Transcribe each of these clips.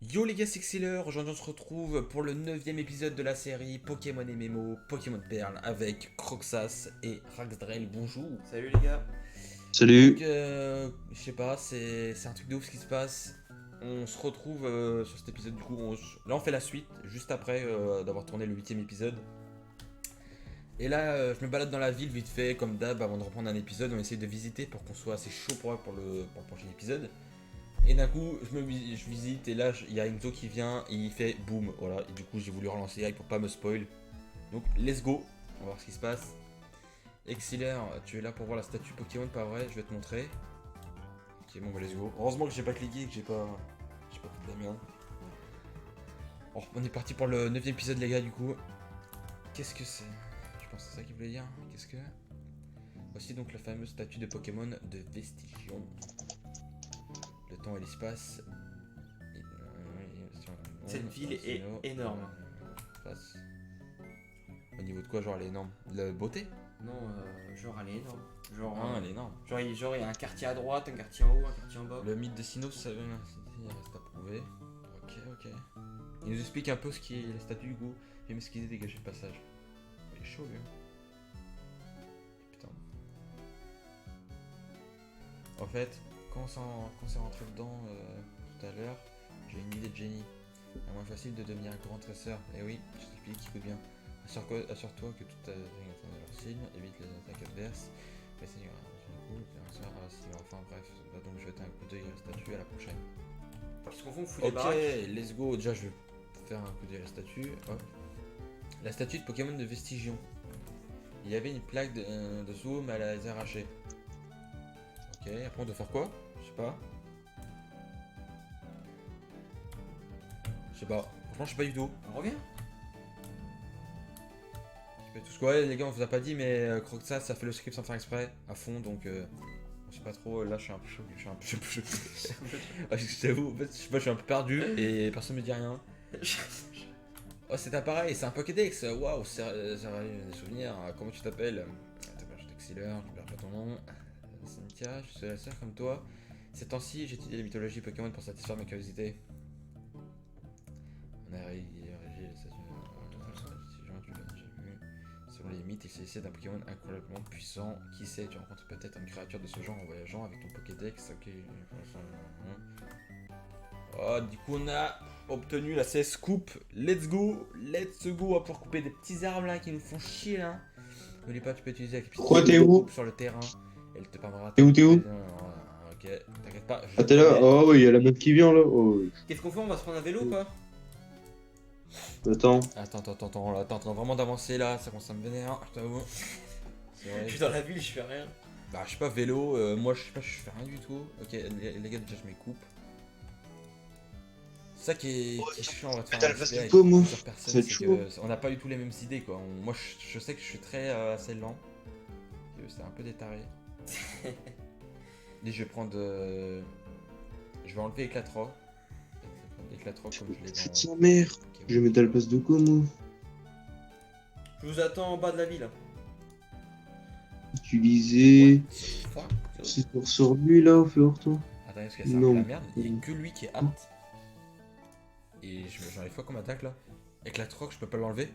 Yo les gars, c'est Xealer. Aujourd'hui on se retrouve pour le 9ème épisode de la série Pokémon MMO, Pokémon Perle avec Croxas et Raxdrel. Bonjour. Salut les gars. Donc Salut. je sais pas, c'est un truc de ouf ce qui se passe. On se retrouve sur cet épisode du coup. Là on fait la suite, juste après d'avoir tourné le 8ème épisode. Et là je me balade dans la ville vite fait comme d'hab avant de reprendre un épisode. On essaye de visiter pour qu'on soit assez chaud pour le prochain épisode. Et d'un coup, je visite et là, il y a Enzo qui vient et il fait boum, voilà. Et du coup, j'ai voulu relancer Hype pour pas me spoil. Donc, let's go. On va voir ce qui se passe. Exilaire, tu es là pour voir la statue Pokémon, pas vrai? Je vais te montrer. Ok, bon, bah, let's go. Heureusement que j'ai pas cliqué, que j'ai pas fait de la merde. Alors, on est parti pour le 9ème épisode, les gars, du coup. Qu'est-ce que c'est? Je pense que c'est ça qu'il voulait dire. Qu'est-ce que. Voici donc la fameuse statue de Pokémon de Vestigion. Le temps et l'espace. Cette ville est énorme. Au niveau de quoi, genre elle est énorme? La beauté? Non, genre elle est énorme. Genre, Ah, elle est énorme. genre il y a un quartier à droite, un quartier en haut, un quartier en bas. Le mythe de Sinnoh, ça il reste à prouver. Ok. Il nous explique un peu ce qui est les statues du coup. Et même ce qu'il est dégagé le passage. Il est chaud lui. Putain. En fait, quand on s'est rentré dedans tout à l'heure, j'ai une idée de génie. La moins facile de devenir un grand tresseur. Et oui, je t'explique, écoute bien. Assure-toi que toute ta ligne atteint leur cible, évite les attaques adverses. Mais c'est du coup, enfin bref, va donc jeter un coup d'œil à la statue, à la prochaine. Parce qu'on fout les Ok, baraques. let's go. Déjà, je vais faire un coup d'œil à la statue. Hop. La statue de Pokémon de Vestigion. Il y avait une plaque de zoom, mais elle a été arrachée. Ok, après on doit faire quoi? Je sais pas. Je sais pas. Franchement, je sais pas du tout. On revient. Tout ce ouais, les gars, on vous a pas dit, mais Croxas, ça fait le script sans faire exprès, à fond, donc on sait pas trop. Là, je suis un peu choqué. Je suis un peu choqué. Ouais, je t'avoue, en fait, je sais pas, je suis un peu perdu et personne me dit rien. Oh, c'est pareil, c'est un Pokédex. Waouh, c'est des souvenirs. Comment tu t'appelles? Je suis Xealer, tu perds pas ton nom. Cynthia, je suis la sœur comme toi. Ces temps-ci, j'étudie la mythologie Pokémon pour satisfaire ma curiosité. On a réagi les statues. Tu l'as déjà vu. Selon les mythes, il s'agissait d'un Pokémon incroyablement puissant. Qui sait, tu rencontres peut-être une créature de ce genre en voyageant avec ton Pokédex. Ok. Oh, du coup, on a obtenu la CS Coupe. Let's go. On va pouvoir couper des petits arbres là qui nous font chier là. N'oublie pas, tu peux utiliser la Pourquoi t'es où? coupe sur le terrain. Elle te permettra. T'es où? Ok, t'inquiète pas. Ah, t'es là? Oh oui, il y a la meuf qui vient là. Oh oui. Qu'est-ce qu'on fait? On va se prendre un vélo ou pas? Attends. Attends, là, t'es en train vraiment d'avancer là, ça commence à me vénérer, je t'avoue. C'est vrai. Je suis dans la ville, je fais rien. Bah, je sais pas, vélo, moi je sais pas, je fais rien du tout. Ok, les gars, déjà je m'écoupe. C'est ça qui est chiant, on va te faire T'as un le face display du avec pot, moi. plusieurs Ça personnes, va être c'est chaud. que on n'a pas du tout les mêmes idées quoi. Moi je sais que je suis très assez lent. C'est un peu détaré. Et je vais prendre. Je vais enlever Éclatroc. Éclatroc comme je l'ai Faites dans. sa mère. Ok, Je vais mettre à la place de quoi, moi? Je vous attends en bas de la ville. Utiliser. Fuck. C'est pour sur lui là, au feu hors toi. Attendez, parce que c'est un peu Non. la merde. Il y a que lui qui est apte. Et j'arrive pas comme attaque là. Éclatroc, je peux pas l'enlever.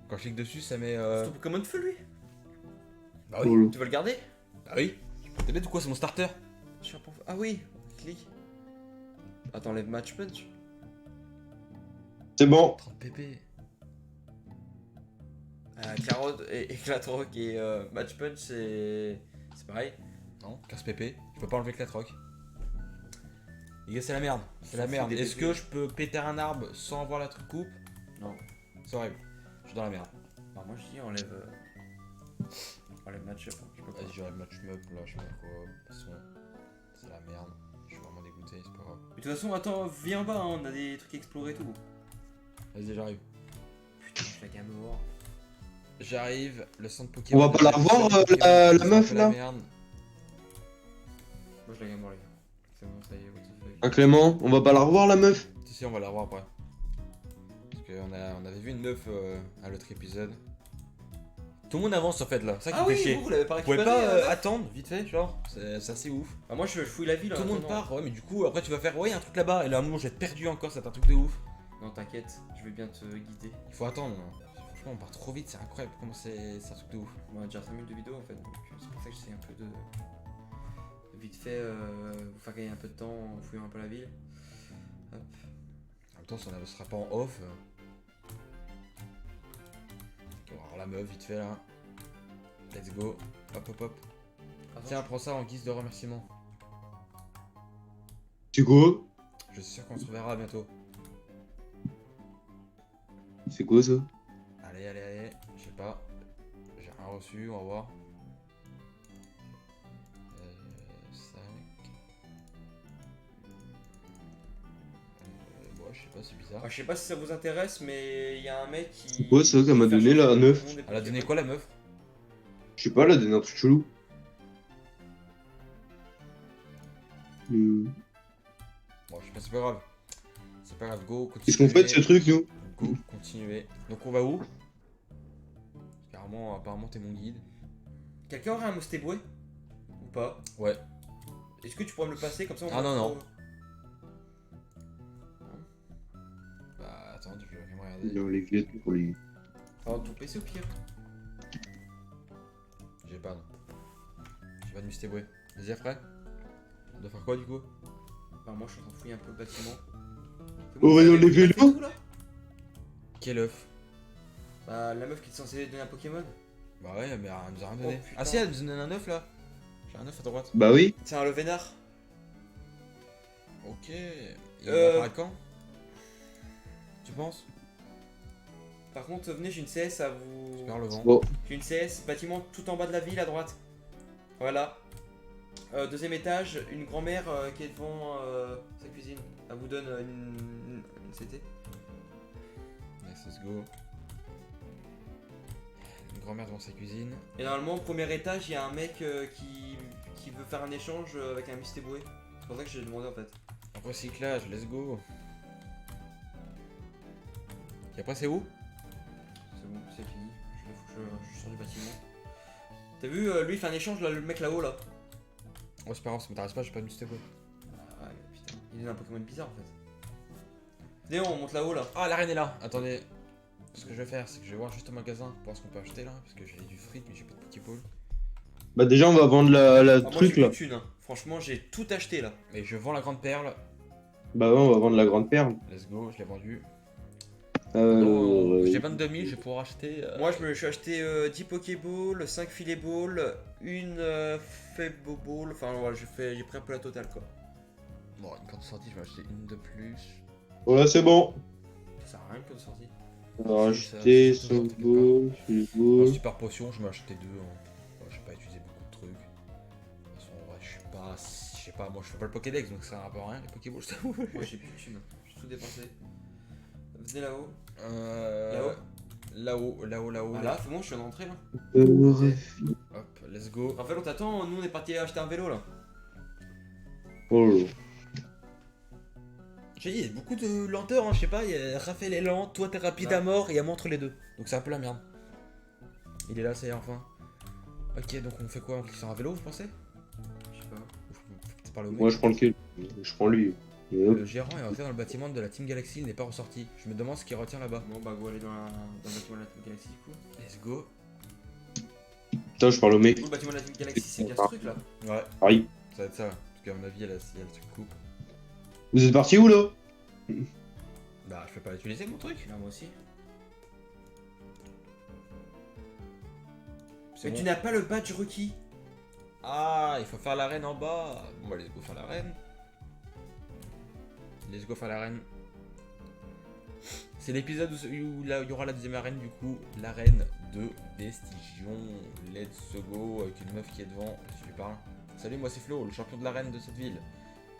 Quand je clique dessus, ça met. C'est ton Pokémon de feu lui. Bah oui. Oh là. Tu veux le garder? Bah oui. T'es bête ou quoi? C'est mon starter. Je suis un peu... Ah oui, clique. Attends, enlève match punch. C'est bon. 30 pp. Carotte et Éclatroc et match punch, c'est pareil. Non, 15 pp. Je peux pas enlever Éclatroc. Les gars, c'est la merde. C'est la S'en fout merde. des Est-ce PP. que je peux péter un arbre sans avoir la truc coupe? Non. C'est horrible. Je suis dans la merde. Bah, moi je dis enlève. Enlève match-up. Hein. Je peux pas. Vas-y, j'aurai le match up là, je sais pas quoi. De toute façon, c'est la merde. Je suis vraiment dégoûté, c'est pas grave. Mais de toute façon, attends, viens en bas, hein, on a des trucs à explorer et tout. Vas-y, j'arrive. Putain, je la gamme mort. J'arrive, le centre Pokémon. On va pas la revoir, la meuf, là Merde. Moi je la gamme mort, les gars. C'est bon, ça y est, what the fuck. Ah, Clément, on va pas la revoir, la meuf? Si, on va la revoir après. Parce qu'on on avait vu une meuf à l'autre épisode. Tout le monde avance en fait là, ça qui Ah me fait oui, chier. vous l'avez pas Vous pouvez récupéré. pas attendre vite fait, genre, c'est assez ouf. Ah, moi je fouille la ville. Tout le monde attends. part, ouais, mais du coup, après tu vas faire, ouais, y a un truc là-bas, et là, moi, je vais être perdu encore, c'est un truc de ouf. Non, t'inquiète, je vais bien te guider. Il faut attendre, hein. Franchement, on part trop vite, c'est incroyable comment c'est un truc de ouf. On a déjà 5 minutes de vidéo en fait, donc c'est pour ça que j'essaie un peu de vite fait vous faire gagner un peu de temps en fouillant un peu la ville. Hop. En même temps, si on ne sera pas en off. On va voir la meuf vite fait là. Let's go. Hop hop hop. Attends, Tiens, prends ça en guise de remerciement. C'est quoi? Je suis sûr qu'on se reverra bientôt. C'est quoi ça? Allez, allez, allez. Je sais pas. J'ai rien reçu, on va voir. 5. Bon, je sais pas, c'est bizarre. je sais pas si ça vous intéresse, mais il y a un mec qui. C'est quoi ça qu'elle m'a donné la meuf? Elle a donné quoi la meuf? Je sais pas, elle a donné un truc chelou. Bon, je sais pas, c'est pas grave. C'est pas grave, go, continue. Qu'est-ce qu'on fait de ce truc, nous? Go, continuez. Donc on va où? Apparemment t'es mon guide. Quelqu'un aurait un Mosteboué ou pas? Ouais. Est-ce que tu pourrais me le passer comme ça on Ah va non, trop- non. Bah attends, je vais me regarder. Dans les vieux pour les. Oh, ton PC au pire. J'ai pas, non. J'ai pas de Mustéboué. Vas-y après. On doit faire quoi du coup? Bah, moi je suis en train de fouiller un peu le bâtiment. Oh, Vous dans avez les fait vélos tout, là Quel œuf? Bah, la meuf qui est censée donner un Pokémon. Bah ouais, mais elle nous a rien donné. Oh, putain. Ah si, elle nous donne un œuf là. J'ai un œuf à droite. Bah oui. C'est un Levénard. Ok. Il Euh. va apparaître quand? Tu penses? Par contre, venez, j'ai une CS à vous. Super le vent. Bon, J'ai une CS, bâtiment tout en bas de la ville à droite. Voilà. Deuxième étage, une grand-mère qui est devant sa cuisine. Elle vous donne une CT. Nice, let's go. Une grand-mère devant sa cuisine. Et normalement, au premier étage, il y a un mec qui veut faire un échange avec un Mistéboué. C'est pour ça que j'ai demandé en fait. Recyclage, let's go. Et après c'est où? C'est bon, c'est fini. Je sors du bâtiment. T'as vu, lui il fait un échange là, le mec là-haut là. Oh c'est pas grave, ça m'intéresse pas, j'ai pas de Mustéboué. Ah ouais, putain. Il est un Pokémon bizarre en fait. Venez, on monte là-haut là. Ah la reine est là. Attendez. Ce que je vais faire, c'est que je vais voir juste au magasin pour voir ce qu'on peut acheter là. Parce que j'ai du fric mais j'ai pas de Pokéball. bah déjà, on va vendre la Ah, moi truc j'ai là. plus de thunes, hein. Franchement, j'ai tout acheté là. Mais je vends la grande perle. Bah ouais, on va vendre la grande perle. Let's go, je l'ai vendue. Euh. J'ai 22 000, je vais pouvoir acheter. Moi je me suis acheté 10 Pokéballs, 5 filets balls, une Febo ball. Enfin voilà, j'ai pris un peu la totale quoi. Bon, une carte de sortie, je vais acheter une de plus. Voilà, c'est bon. Ça sert à rien que de sortie. On va acheter ça, son ça, beau, En beau. super potion, je m'ai acheté deux. Hein. Ouais, j'ai pas utilisé beaucoup de trucs. De toute façon, ouais, je suis pas. Je sais pas, moi je fais pas le Pokédex donc ça sert un peu à rien les Pokéballs, je t'avoue. Moi j'ai plus de thunes, j'ai tout dépensé. Venez là-haut. Là-haut. Voilà, c'est bon, je suis en entrée là. Hop, let's go. Raphaël, on t'attend, nous on est parti acheter un vélo là. Oh. J'ai dit, il y a beaucoup de lenteur, hein, je sais pas, Raphaël est lent, toi t'es rapide Ouais. à mort et il y a moi entre les deux. Donc c'est un peu la merde. Il est là, ça y est, enfin. Ok, donc on fait quoi? On clique sur un vélo, vous pensez? Je sais pas. Ou je peux peut-être parler au mec. Moi, je prends lequel? Je prends lui. Et hop. Le gérant est rentré dans le bâtiment de la Team Galaxy, il n'est pas ressorti. Je me demande ce qu'il retient là-bas. Bon bah go aller dans le bâtiment de la Team Galaxy du coup. Let's go. Putain, je parle au mec. Du coup, le bâtiment de la Team Galaxy c'est bien ce truc là. Ouais, Pareil. ça va être ça. Parce qu'à mon avis, il y a le truc coupe. Vous êtes parti où là? Bah, je peux pas l'utiliser mon truc. Là, moi aussi. C'est Mais bon. tu n'as pas le badge requis. Ah, il faut faire l'arène en bas. Bon, bah, let's go faire l'arène. Let's go faire l'arène. C'est l'épisode où là, il y aura la deuxième arène, du coup, l'arène de Vestigion. Let's go, avec une meuf qui est devant, si tu parles. Salut, moi c'est Flo, le champion de l'arène de cette ville.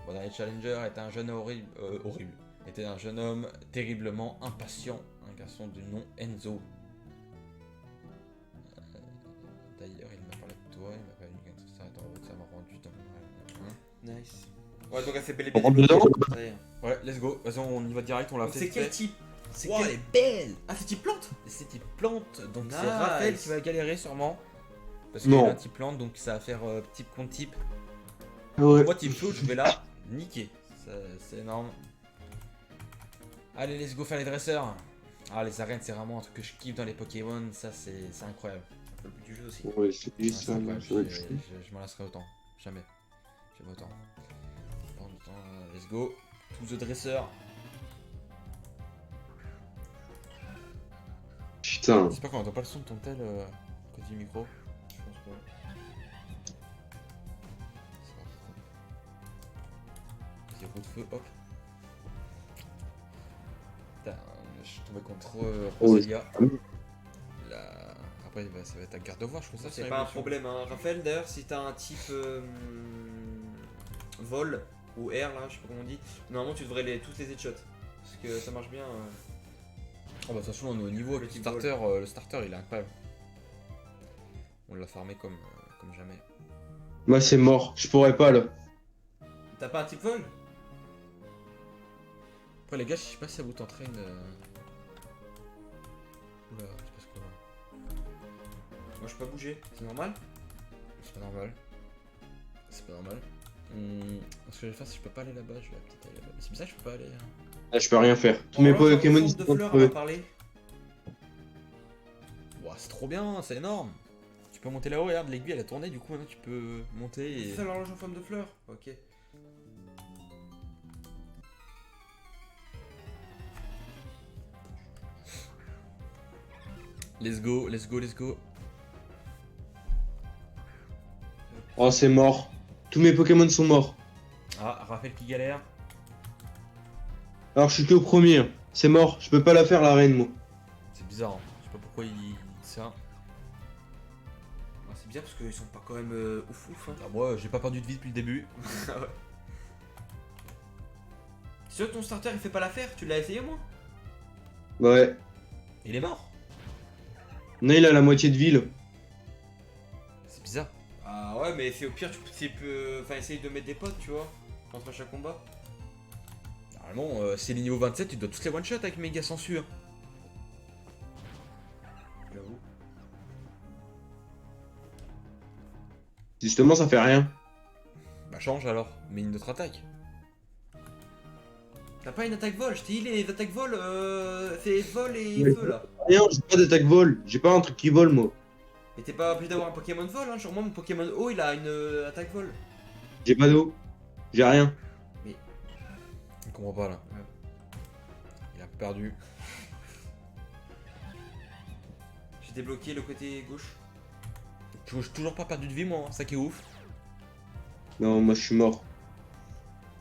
Mon dernier challenger était un jeune horrible. Était un jeune homme terriblement impatient, un garçon du nom Enzo. D'ailleurs, il m'a parlé de toi, il m'a pas dit que ça s'arrête en route, ça m'a rendu dans mon Nice. Ouais, donc elle fait belle et On bien. rentre dedans? Ouais. Ouais, let's go. De toute façon, on y va direct, on l'a Donc fait. c'est vite quel fait. type C'est Wow, quel- elle est belle. Ah, c'est type plante. C'est type plante, donc Nice. c'est Raphaël qui va galérer sûrement. Parce qu'il Non. a un type plante, donc ça va faire type contre type. Ouais. Moi, type feu, je vais là, niquer. C'est énorme. Allez, let's go faire les dresseurs. Ah, les arènes, c'est vraiment un truc que je kiffe dans les Pokémon. Ça, c'est incroyable. Le but du jeu aussi. Ouais, c'est Ouais, ça. c'est incroyable. ça va être Je m'en lasserai autant. Jamais. Jamais autant. Prendre du temps, let's go. To the dresseur. Putain. J'espère qu'on entend pas le son de ton tel côté du micro. Je pense pas. Zéro de feu, hop. Putain, je suis tombé contre Roselia. Là... Après, bah, ça va être un garde voir, je pense. Ça, c'est pas un problème. Hein. Raphaël, d'ailleurs, si t'as un type vol ou air, là, je sais pas comment on dit, normalement tu devrais tous les headshots. Parce que ça marche bien. Oh, bah, de toute façon, on est au niveau avec le type starter. Le starter, il est incroyable. On l'a farmé comme jamais. Moi, c'est mort. Je pourrais pas, là. T'as pas un type vol? Après, les gars, je sais pas si ça vous tenterait une. Oula, je passe quoi là? Moi, je peux pas bouger. C'est normal? C'est pas normal. C'est pas normal. Ce que je vais faire, si je peux pas aller là-bas, je vais peut-être aller là-bas. Mais c'est bizarre, je peux pas aller. Hein. Là, je peux rien faire. Tous Oh, mes là, j'ai un Pokémon, centre ils de sont fleurs, on crevés. va parler. Ouah, c'est trop bien, c'est énorme. Tu peux monter là-haut, regarde, l'aiguille elle a tourné, du coup maintenant tu peux monter et. C'est l'horloge en forme de fleurs. Ok. Let's go, let's go, let's go. Oh, c'est mort. Tous mes Pokémon sont morts. Ah, Raphaël qui galère. Alors, je suis que au premier. C'est mort. Je peux pas la faire, la reine, moi. C'est bizarre, hein. Je sais pas pourquoi il dit ça. Ah, c'est bien parce qu'ils sont pas quand même ouf ouf. Hein. Ah, moi j'ai pas perdu de vie depuis le début. Ah ouais. C'est sûr que ton starter il fait pas l'affaire? Tu l'as essayé au moins? Ouais. Il est mort. Non, il a la moitié de ville. C'est bizarre. Ah ouais, mais c'est au pire, tu peux enfin, essayer de mettre des potes, tu vois, entre chaque combat. Normalement, c'est les niveaux 27, tu dois tous les one-shot avec méga censure. J'avoue. Justement, ça fait rien. Bah change alors, mets une autre attaque. T'as pas une attaque vol? Je t'ai dit les attaques vol, c'est vol et Ouais. feu là. Rien, j'ai pas d'attaque vol. J'ai pas un truc qui vole, moi. Et t'es pas obligé d'avoir un Pokémon vol, hein. Genre moi mon Pokémon eau il a une attaque vol. J'ai pas d'eau. J'ai rien. Je comprends pas là. Ouais. Il a perdu. J'ai débloqué le côté gauche. J'ai toujours pas perdu de vie moi, hein. Ça qui est ouf. Non, moi, je suis mort.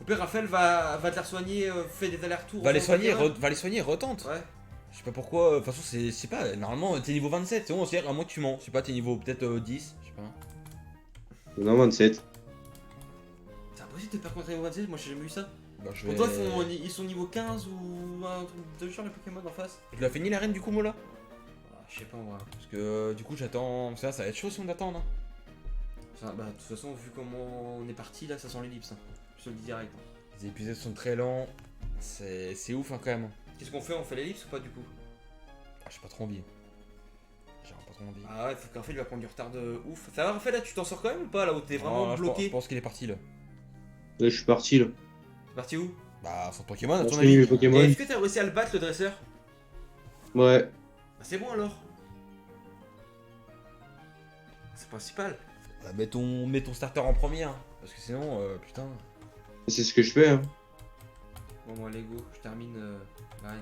Au pire, Raphaël va te la soigner, fait des allers-retours. Va les enfin, soigner, Pokémon. va les soigner, retente. Ouais. Je sais pas pourquoi, de toute façon c'est, je sais pas, normalement t'es niveau 27, c'est bon, c'est-à-dire à moins que tu mens. Je sais pas, t'es niveau peut-être 10, je sais pas. Non, 27. C'est impossible de faire contre les 27, moi j'ai jamais vu ça. Bah, je Pour toi, ils sont niveau 15 ou un truc de genre les Pokémon en face? Je l'ai fini la reine du coup moi là. Ah, je sais pas moi. Parce que du coup j'attends, ça va être chaud si on attend hein. Enfin, bah, de toute façon, vu comment on est parti là, ça sent l'ellipse. Hein. Je te le dis direct. Hein. Les épisodes sont très lents, c'est ouf hein, quand même. Qu'est-ce qu'on fait? On fait l'ellipse ou pas du coup? Ah, j'ai pas trop envie. J'ai pas trop envie. Ah ouais, faut qu'en fait il va prendre du retard de ouf. Ça va, Raphaël, là tu t'en sors quand même ou pas là où t'es Non, vraiment là, bloqué? je pense qu'il est parti là. Là, je suis parti, là. T'es parti où? Bah son Pokémon à On ton se met les avis. Pokémon. Et est-ce que t'as réussi à le battre le dresseur? Ouais. Bah, c'est bon alors. C'est principal. Bah, mets ton starter en premier hein. Parce que sinon, putain. C'est ce que je fais, hein. Bon, moi, Lego, je termine la reine.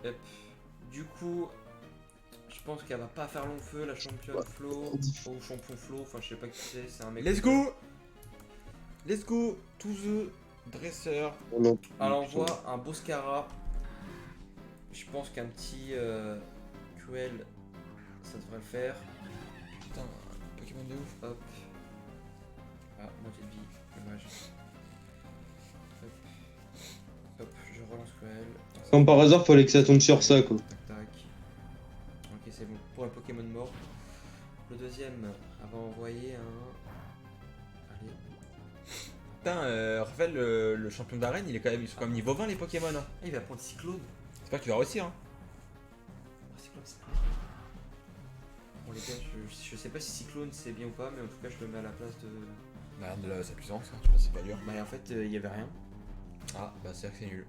Hop. Du coup, je pense qu'elle va pas faire long feu, la championne Flo. Ou champion Flo, enfin, je sais pas qui c'est un mec. Let's go. Let's go, to the dresseur. Alors, on voit un Boscara. Je pense qu'un petit Cruel, ça devrait le faire. Putain, Pokémon de ouf. Hop. Ah, moitié de vie, dommage. Hop. Hop, je relance Cruel. Comme par hasard, fallait que ça tombe sur ça, quoi. Tac, tac. Ok, c'est bon. Pour un Pokémon mort. Le deuxième, elle va envoyer un. Allez. Putain, Raphaël, le champion d'arène, ils sont quand même niveau 20 les Pokémon. Hein. Ah, il va prendre Cyclone. J'espère que tu vas réussir. Hein. Oh, Cyclone, c'est bon, les gars, je sais pas si Cyclone c'est bien ou pas, mais en tout cas, je le mets à la place de. Bah, de sa puissance, hein. Je sais pas si c'est pas dur. Bah, en fait, il y avait rien. Ah, bah c'est vrai que c'est nul.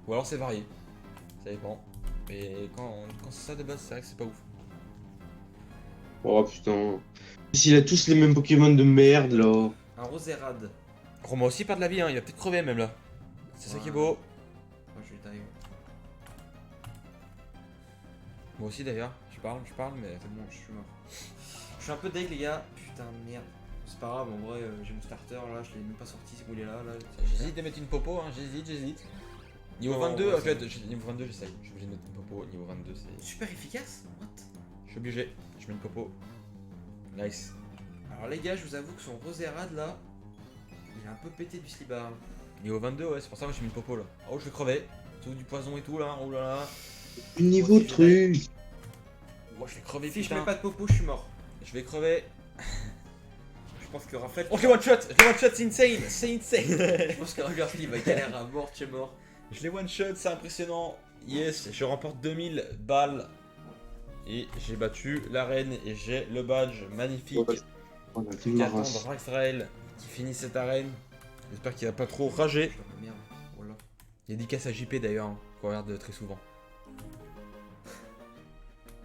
Ou alors c'est varié. Ça dépend. Mais quand c'est ça de base, c'est vrai que c'est pas ouf. Oh putain. S'il a tous les mêmes Pokémon de merde là. Un Roserade. Roma aussi perd de la vie, hein. Il va peut-être crever même là. C'est ça qui est beau. Moi, je vais dive. Moi aussi d'ailleurs. Je parle, mais. C'est bon, je suis mort. Je suis un peu deg, les gars. Putain, merde. C'est pas grave, en vrai, j'ai mon starter là, je l'ai même pas sorti, c'est où il est là. J'hésite de mettre une popo, hein. J'hésite. Niveau Non, 22, ouais, en fait, niveau 22, j'essaye. Je suis obligé de mettre une popo. Niveau 22, c'est. Super efficace. What? Je suis obligé. Je mets une popo. Nice. Alors, les gars, je vous avoue que son Roserade là, il est un peu pété du slibard. Niveau 22, ouais, c'est pour ça que j'ai mis une popo là. Oh, je vais crever. Tout du poison et tout là. Oh là là. Niveau de truc. Oh, je vais crever. Si je putain. mets pas de popo, je suis mort. Je vais crever. Je pense que Raphaël. Oh, je l'ai one shot, c'est insane. C'est insane. Je pense que Raphaël il va galérer à mort, tu es mort. Je l'ai one shot, c'est impressionnant. Yes, je remporte 2000 balles. Et j'ai battu l'arène et j'ai le badge magnifique. On a Plus vu qu'à ma race. attendre Raxrael qui finit cette arène. J'espère qu'il va pas trop rager. Merde, voilà. Dédicace à JP d'ailleurs, hein, qu'on regarde très souvent.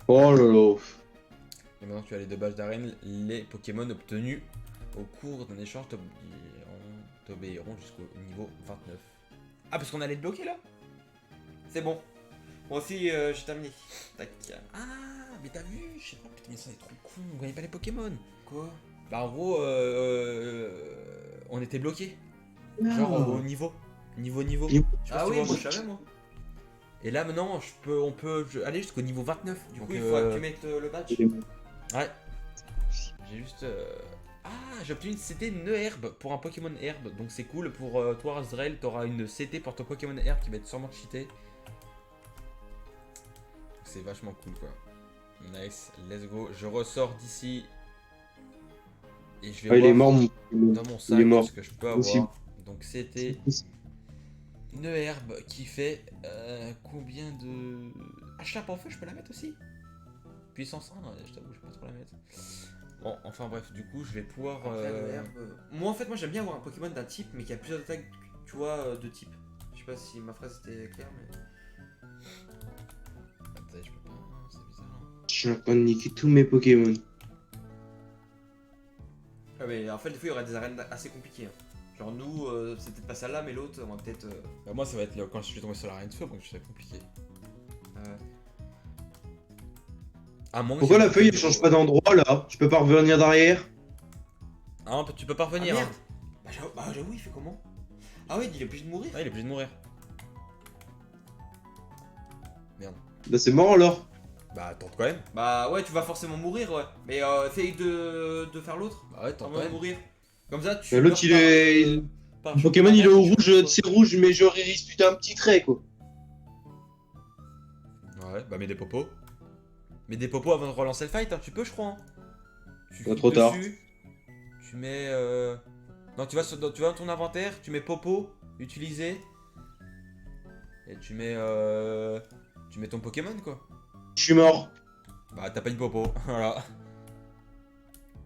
Oh là là. Et maintenant que tu as les 2 badges d'arène, les Pokémon obtenus au cours d'un échange t'obéiront jusqu'au niveau 29. Ah, parce qu'on allait le bloquer là? C'est bon. Moi aussi, j'ai terminé. Tac. Ah, mais t'as vu? Je sais pas, putain, mais ça est trop con, on gagne pas les Pokémon. Quoi? Bah en gros, on était bloqué. Genre au niveau. Niveau. Je sais pas Ah si tu oui, vois. moi je savais, moi. Et là maintenant, on peut aller jusqu'au niveau 29. Du Donc, coup, il faut que tu mettes le badge. Ouais. J'ai juste. Ah, j'ai obtenu c'était une herbe pour un Pokémon herbe. Donc c'est cool pour toi, Azrael. T'auras une CT pour ton Pokémon herbe qui va être sûrement cheaté. C'est vachement cool quoi. Nice, let's go. Je ressors d'ici. Et je vais Ah, il est voir mort, mon dans mon Il est sac mort. ce que je peux Aussi. avoir. Donc c'était une herbe qui fait combien de. Ah, chape en feu, je peux la mettre aussi. Puissance 1, je t'avoue, je peux pas trop la mettre. Bon, enfin bref, du coup, je vais pouvoir. Après, le herbe, moi en fait, moi j'aime bien avoir un Pokémon d'un type, mais qui a plusieurs attaques, tu vois, de type. Je sais pas si ma phrase était claire, mais. Attends, je peux pas, c'est bizarre. Je suis en train de niquer tous mes Pokémon. Ah, mais en fait, des fois, il y aura des arènes assez compliquées. Hein. Genre, nous, c'est peut-être pas celle-là, mais l'autre, on va peut-être. Bah, moi, ça va être quand je suis tombé sur l'arène de feu, donc ça va être compliqué. À moins que Pourquoi j'ai- la feuille elle change pas d'endroit là? Je peux pas revenir derrière? Ah, tu peux pas Ah, revenir. merde! Hein. Bah, j'avoue, il fait comment? Ah, oui, il est obligé de mourir. Ah, il est obligé de mourir. Merde. Là c'est mort alors. Bah, tente quand même. Bah, ouais, tu vas forcément mourir, ouais. Mais essaye de faire l'autre Bah, ouais, tente avant quand de même. mourir. Comme ça, tu. Mais l'autre meurs il par, est. par Le Pokémon il est au par- rouge, c'est rouge, mais genre il risque putain un petit trait quoi. Ouais, bah, mets des popos. Mets des popos avant de relancer le fight, hein. Tu peux, je crois. Hein. Tu Pas cliques trop tard. dessus, tu mets. Non, tu vas dans ton inventaire, tu mets popo, utiliser. Et tu mets. Tu mets ton Pokémon, quoi. Je suis mort. Bah, t'as pas une popo, voilà.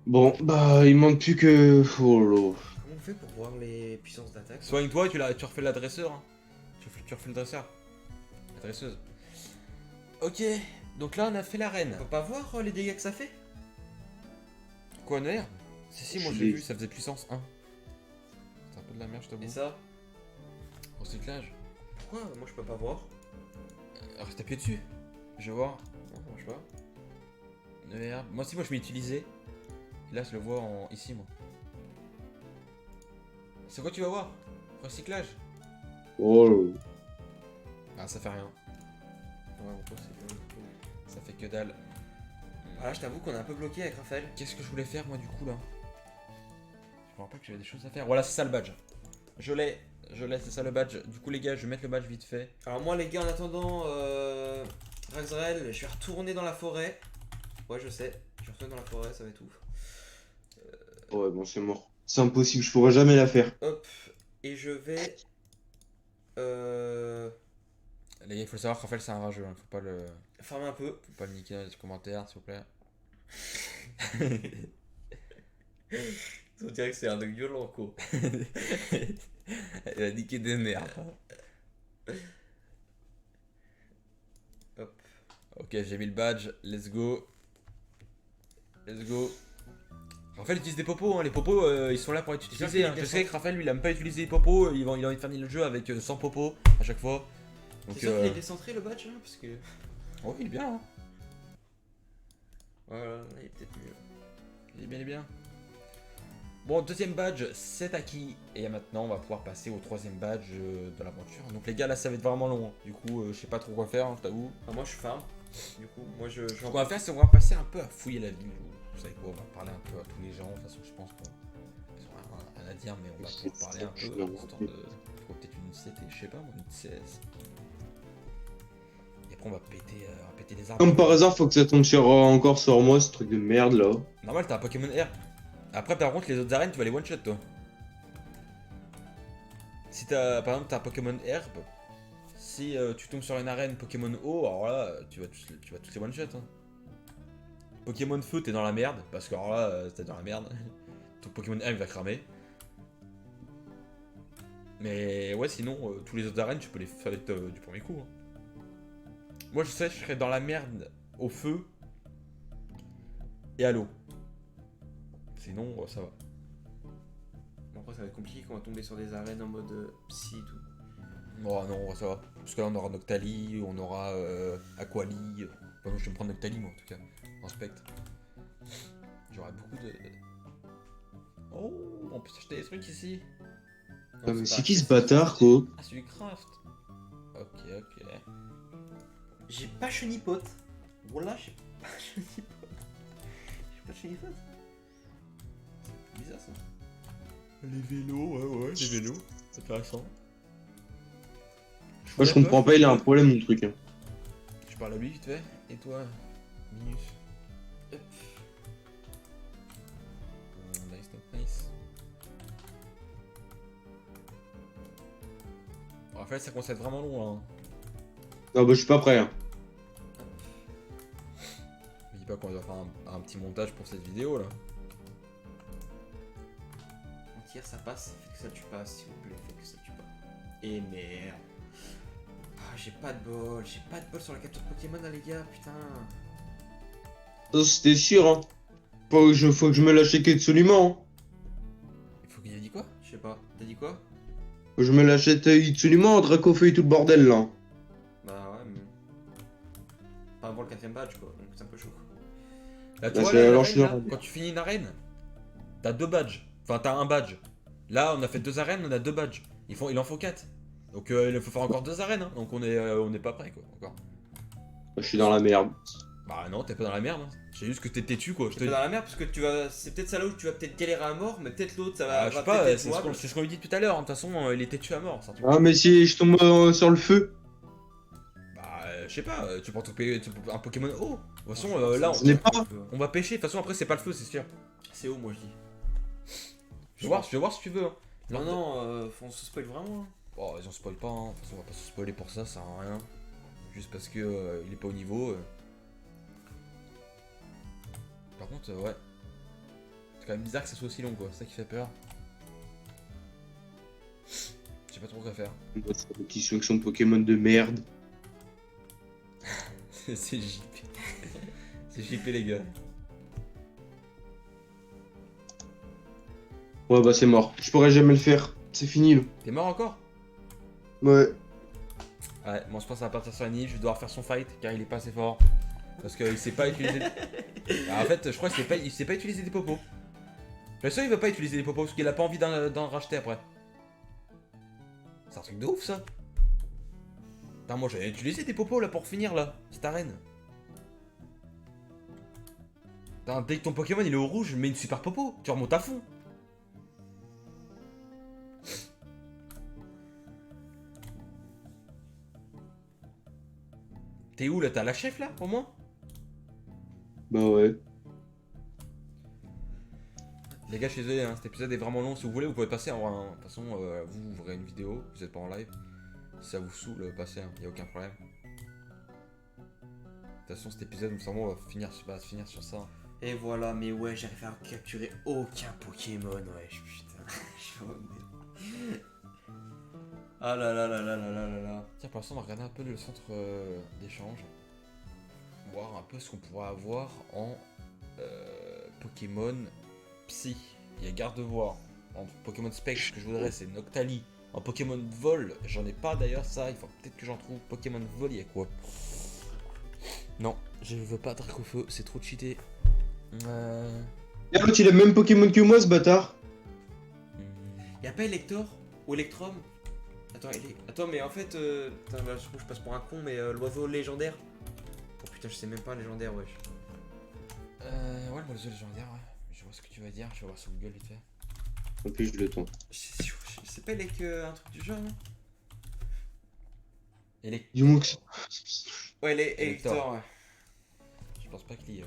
Bon, bah il manque plus que. Oh là. Comment on fait pour voir les puissances d'attaque? Soigne-toi et tu refais la dresseur. Hein. Tu refais le dresseur. La dresseuse. Ok, donc là on a fait l'arène. On peut pas voir les dégâts que ça fait? Quoi, une herbe? Si, moi Je j'ai l'ai. vu, ça faisait puissance 1. C'est un peu de la merde, je Et t'avoue. ça? Recyclage. Pourquoi moi je peux pas voir? Reste appuyé dessus. Je vais voir. Non, ça marche pas. Une herbe. Moi aussi, moi je vais utiliser. Et là, je le vois ici, moi. C'est quoi tu vas voir? Recyclage. Oh là. Ah, ça fait rien. Ouais, en gros, c'est. Ça fait que dalle. Ah, là, je t'avoue qu'on est un peu bloqué avec Raphaël. Qu'est-ce que je voulais faire, moi, du coup, là? Je me rappelle que j'avais des choses à faire. Voilà, c'est ça le badge. Je l'ai, c'est ça le badge. Du coup, les gars, je vais mettre le badge vite fait. Alors, moi, les gars, en attendant Raxrael, je vais retourner dans la forêt. Ouais, je sais. Je vais retourner dans la forêt, ça va être ouf. Ouais, bon, c'est mort. C'est impossible, je pourrais jamais la faire. Hop, et je vais. Les gars, il faut le savoir, Raphaël, c'est un rageux. Hein. Farmer un peu. Faut pas le niquer dans les commentaires, s'il vous plaît. On dirait que c'est un truc violent, quoi. Elle a niqué des merdes. Hop. Ok, j'ai mis le badge, let's go. Let's go. Raphaël utilise des popos, hein. Les popos ils sont là pour être utilisés. Hein. Je sais que Raphaël lui il aime pas utiliser les popos, il a envie de finir le jeu avec 100 popos à chaque fois. Donc, C'est sûr qu'il est décentré le badge là parce que. Oh, il est bien, hein. Voilà, il est peut-être mieux. Il est bien, il est bien. Bon, deuxième badge, c'est acquis. Et maintenant, on va pouvoir passer au troisième badge de l'aventure. Donc, les gars, là, ça va être vraiment long. Hein. Du coup, je sais pas trop quoi faire, hein, je t'avoue. Enfin, moi je farm. Du coup, moi je. Ce qu'on va faire, c'est qu'on va passer un peu à fouiller la ville. Vous savez quoi, on va parler un peu à tous les gens. De toute façon, je pense qu'ils ont rien à dire, mais on va pouvoir parler un peu. Histoire de trouver peut-être une 7 et je sais pas, moi, une 16. Et après, on va péter les arbres. Comme par hasard, faut que ça tombe encore sur moi, ce truc de merde là. Normal, t'as un Pokémon Herbe. Après, par contre, les autres arènes, tu vas les one-shot, toi. Si t'as, par exemple, t'as un Pokémon Herbe, si tu tombes sur une arène Pokémon eau, alors là, tu vas tous les one-shot. Hein. Pokémon feu, t'es dans la merde, parce que alors là, t'es dans la merde. Ton Pokémon Herbe va cramer. Mais ouais, sinon, tous les autres arènes, tu peux les faire du premier coup. Hein. Moi, je sais, je serais dans la merde au feu et à l'eau. Sinon, ça va. Bon, après, ça va être compliqué quand on va tomber sur des arènes en mode psy et tout. Oh non, ça va. Parce que là, on aura Noctali, on aura Aquali. Enfin, non, je vais me prendre Noctali, moi, en tout cas. En spectre. J'aurai beaucoup de. Oh, on peut s'acheter des trucs ici. Ah, mais c'est qui ce bâtard, quoi? Ah, c'est du craft. Ok. J'ai pas chenipote. Voilà, j'ai pas chenipote. J'ai pas chenipote. C'est bizarre ça. Les vélos, ouais, les vélos. C'est intéressant. Moi, je comprends pas, il a un problème, mon truc. Hein. Je parle à lui vite fait. Et toi, Minus? Hop. Nice. En fait, ça commence à être vraiment long là. Hein. Ah, bah, je suis pas prêt. Hein. Je dis pas qu'on va faire un petit montage pour cette vidéo là. On tire, ça passe. Faites que ça tue pas, s'il vous plaît. Faites que ça tue pas. Et merde. Ah, j'ai pas de bol. J'ai pas de bol sur la capture Pokémon là, les gars. Putain. Ça, c'était sûr, hein. Faut que je me lâche absolument. Hein. Il faut qu'il ait dit quoi? Je sais pas. T'as dit quoi? Faut que je me l'achète absolument, Dracofeu et tout le bordel là. Bah ouais, mais. Pas avant le 4ème badge quoi. Donc c'est un peu chaud. Là, tu Bah, vois, c'est là, alors l'arène, je suis là, quand tu finis une arène, t'as 2 badges. Enfin, t'as un badge. Là, on a fait 2 arènes, on a 2 badges. Il en faut 4. Donc, il faut faire encore 2 arènes. Hein. Donc, on est pas prêt, quoi. Encore. Bah, je suis dans la merde. Bah, non, t'es pas dans la merde. Hein. C'est juste que t'es têtu, quoi. Je te T'es dis. dans la merde parce que tu vas. C'est peut-être ça là où tu vas peut-être galérer à mort, mais peut-être l'autre ça va. Ah, je sais va pas, peut-être c'est être jouable. ce qu'on lui dit tout à l'heure. De toute façon, il est têtu à mort. C'est un truc. Ah, mais si je tombe sur le feu. Bah, je sais pas, tu peux trouver un Pokémon eau. De toute façon, Franchement, là, Je n'ai pas. on va pêcher. De toute façon, après, c'est pas le feu, c'est sûr. C'est haut, moi je dis. Je vais voir si tu veux. Hein. Non, non, on se spoil vraiment. Hein. Oh, ils en spoil pas. Hein. De toute façon, on va pas se spoiler pour ça, ça sert à rien. Juste parce que il est pas au niveau. Par contre, ouais. C'est quand même bizarre que ça soit aussi long, quoi. C'est ça qui fait peur. Je sais pas trop quoi faire. C'est une petite section Pokémon de merde. C'est JP. C'est JP, les gars. Ouais, bah c'est mort. Je pourrais jamais le faire. C'est fini là. T'es mort encore? Ouais. Ouais, moi je pense à partir sur la Nive, je vais devoir faire son fight car il est pas assez fort. Parce qu'il sait pas utiliser. Ah, en fait, je crois qu'il sait pas utiliser des popos. Je suis sûr qu'il va pas utiliser des popos parce qu'il a pas envie d'en racheter après. C'est un truc de ouf ça. Putain, moi j'avais utilisé des popos là pour finir là, cette arène. Putain, dès que ton Pokémon il est au rouge, mets une super popo, tu remontes à fond. T'es où là? T'as la chef là au moins? Bah ouais. Les gars, je suis désolé, hein, cet épisode est vraiment long. Si vous voulez, vous pouvez passer en vrai. Hein. De toute façon, vous ouvrez une vidéo, vous êtes pas en live. Si ça vous saoule, passez, il n'y a aucun problème. De toute façon, cet épisode, nous savons, va finir sur ça. Et voilà, mais ouais, j'arrive à capturer aucun Pokémon, ouais, putain. Je suis horrible. Ah là là là là là là là là. Tiens, pour l'instant, on va regarder un peu le centre d'échange. Voir un peu ce qu'on pourra avoir en Pokémon Psy. Il y a Gardevoir. En Pokémon Spec, ce que je voudrais, c'est Noctali. En Pokémon Vol, j'en ai pas d'ailleurs, ça. Il faut peut-être que j'en trouve. Pokémon Vol, il y a quoi? Non, je veux pas Dracofeu, c'est trop cheaté. Et l'autre, il a le même Pokémon que moi, ce bâtard. Y'a pas Elector ou Electrum? Attends, mais en fait, putain, bah, je passe pour un con, mais l'oiseau légendaire. Oh putain, je sais même pas légendaire, wesh. Ouais, le oiseau légendaire, ouais. Je vois ce que tu vas dire, je vais voir sur Google vite fait. En plus, je le temps. C'est pas un truc du genre, non? Dis-moi que c'est. Ouais, les Elector. Elector, ouais. Je pense pas qu'il y ait.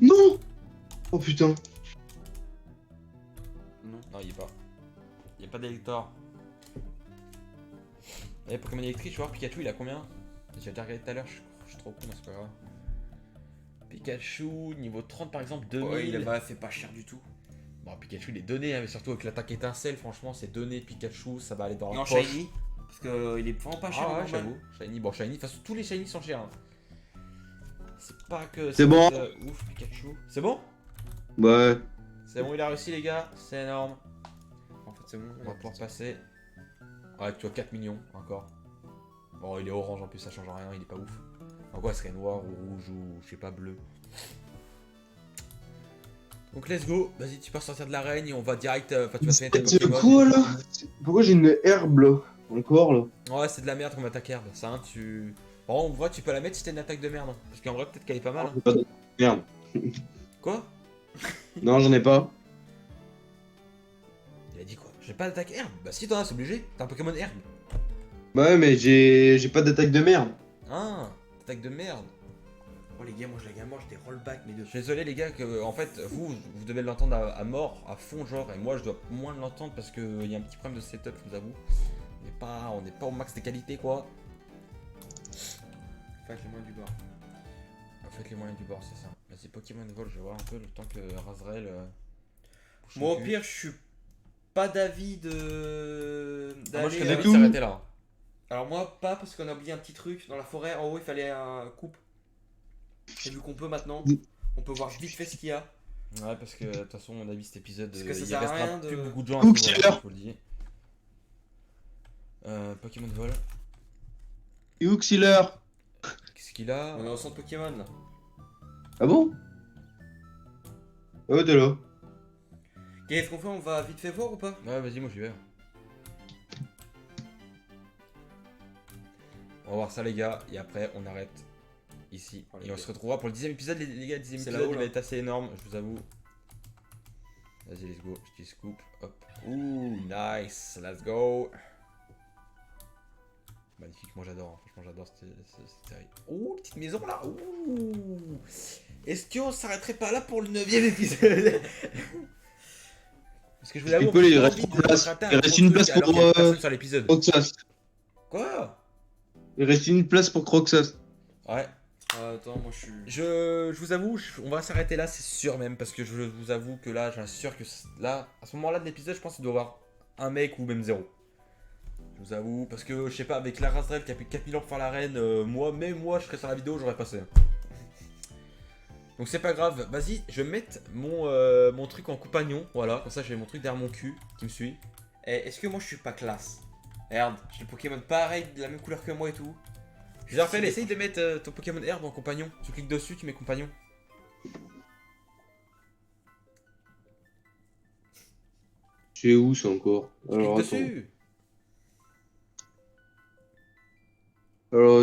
Non. Oh putain. Non. Non, il y est pas. Il y a pas d'Elector. Et Pokémon électrique, je vais voir Pikachu, il a combien? J'ai déjà regardé tout à l'heure, je suis trop con, c'est pas grave. Pikachu, niveau 30 par exemple, 2000. Ouais, il va fait pas cher du tout. Bon, Pikachu il est donné, hein, mais surtout avec l'attaque étincelle, franchement, c'est donné. Pikachu, ça va aller dans la Non, poche. Shiny. Parce qu'il est vraiment pas cher. Ah ouais, normal. j'avoue. Shiny, bon, Shiny, de toute façon, tous les Shiny sont chers. Hein. C'est pas que. C'est bon. Ouf, Pikachu. C'est bon? Ouais. C'est bon, il a réussi, les gars. C'est énorme. En fait, c'est bon. On va pouvoir passer. Ouais, tu vois, 4 millions encore. Bon, il est orange en plus, ça change rien, il est pas ouf. En quoi, il serait noir ou rouge ou je sais pas, bleu. Donc, let's go. Vas-y, tu peux sortir de l'arène et on va direct. Enfin, tu vas te mettre C'est tes Pokémon. quoi là? Pourquoi j'ai une herbe là? Encore là? Ouais, c'est de la merde comme attaque herbe. Ça, hein, tu. Bon, en vrai, tu peux la mettre si t'as une attaque de merde. Hein. Parce qu'en vrai, peut-être qu'elle est pas mal. Hein. J'ai pas de- Merde. Quoi? Non, j'en ai pas. Il a dit quoi? J'ai pas d'attaque herbe? Bah, si t'en as, c'est obligé. T'as un Pokémon herbe. Ouais, mais j'ai pas d'attaque de merde. Ah, attaque de merde. Oh, les gars, moi, je la mange des rollbacks, mais de. Je suis désolé, les gars, que en fait, vous devez l'entendre à mort, à fond, genre. Et moi, je dois moins l'entendre parce qu'il y a un petit problème de setup, je vous avoue. On n'est pas au max des qualités, quoi. Faites les moins du bord. Faites les moyens du bord, c'est ça. Vas-y, Pokémon Vol, je vais voir un peu le temps que Razrel. bouge Moi, le au cul. pire, je suis pas d'avis de. Ah, moi, je serais d'aller, d'avis tout. de s'arrêter là. Alors, moi, pas parce qu'on a oublié un petit truc. Dans la forêt, en haut, il fallait un coupe. Et vu qu'on peut maintenant, on peut voir vite fait ce qu'il y a. Ouais, parce que de toute façon, on a vu cet épisode. Parce que ça il sert à restera rien de- plus beaucoup de gens à Ouh, suivre, killer. je vous le dis. Pokémon Vol. Et où Xiller? Qu'est-ce qu'il a? On est au centre Pokémon là. Ah bon? Oh, de là. Qu'est-ce qu'on fait? On va vite fait voir ou pas? Ouais, vas-y, moi j'y vais. On va voir ça, les gars, et après on arrête ici. Oh, les Et on gars. se retrouvera pour le 10ème épisode, les gars. Le 10ème C'est épisode là-haut, il va là. être assez énorme, je vous avoue. Vas-y, let's go. Je te scoop. Hop. Ouh, nice. Let's go. Magnifique, moi j'adore. Hein. Franchement, j'adore cette série. Ouh, petite maison là. Ouh. Est-ce qu'on s'arrêterait pas là pour le 9ème épisode? Parce que je vous l'avoue, Il peut, il reste une place. Il reste une place pour, personne sur l'épisode. Croxas. Quoi? Il reste une place pour Croxas. Ouais. Attends, moi je suis. Je vous avoue, on va s'arrêter là, c'est sûr même, parce que je vous avoue que là, j'assure que là, à ce moment-là de l'épisode, je pense qu'il doit y avoir un mec ou même zéro. Je vous avoue, parce que je sais pas, avec la Razrel qui a plus de 4000 ans pour faire l'arène, moi, je serais sur la vidéo, j'aurais passé. Donc c'est pas grave, vas-y, je vais mettre mon truc en compagnon, voilà, comme ça j'ai mon truc derrière mon cul qui me suit. Eh, est-ce que moi je suis pas classe? Regarde, j'ai le Pokémon pareil, de la même couleur que moi et tout. Raphaël, essaye de mettre ton Pokémon herbe en compagnon. Tu cliques dessus, tu mets compagnon. C'est où ça encore? Tu Alors, cliques attends. dessus. Alors,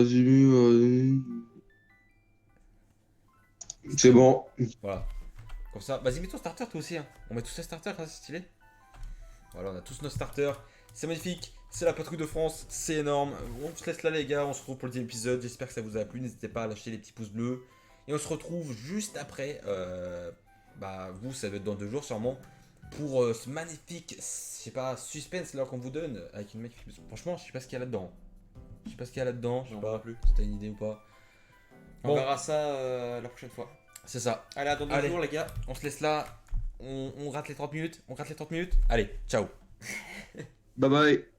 c'est bon. Voilà. Comme ça, vas-y, mets ton starter toi aussi. Hein. On met tous les starters, hein, c'est stylé. Voilà, on a tous nos starters. C'est magnifique. C'est la patrouille de France. C'est énorme. On se laisse là, les gars. On se retrouve pour le 10e épisode. J'espère que ça vous a plu. N'hésitez pas à lâcher les petits pouces bleus. Et on se retrouve juste après bah vous, ça va être dans 2 jours sûrement. Pour ce magnifique, je sais pas, suspense là qu'on vous donne. Avec une magnifique. Franchement, je sais pas ce qu'il y a là-dedans. Je sais pas ce qu'il y a là-dedans, je sais Non, pas non plus. si t'as une idée ou pas. On Bon. verra ça la prochaine fois. C'est ça. Allez, à dans 2 Allez. jours, les gars. On se laisse là. On rate les 30 minutes. Allez, ciao. Bye bye.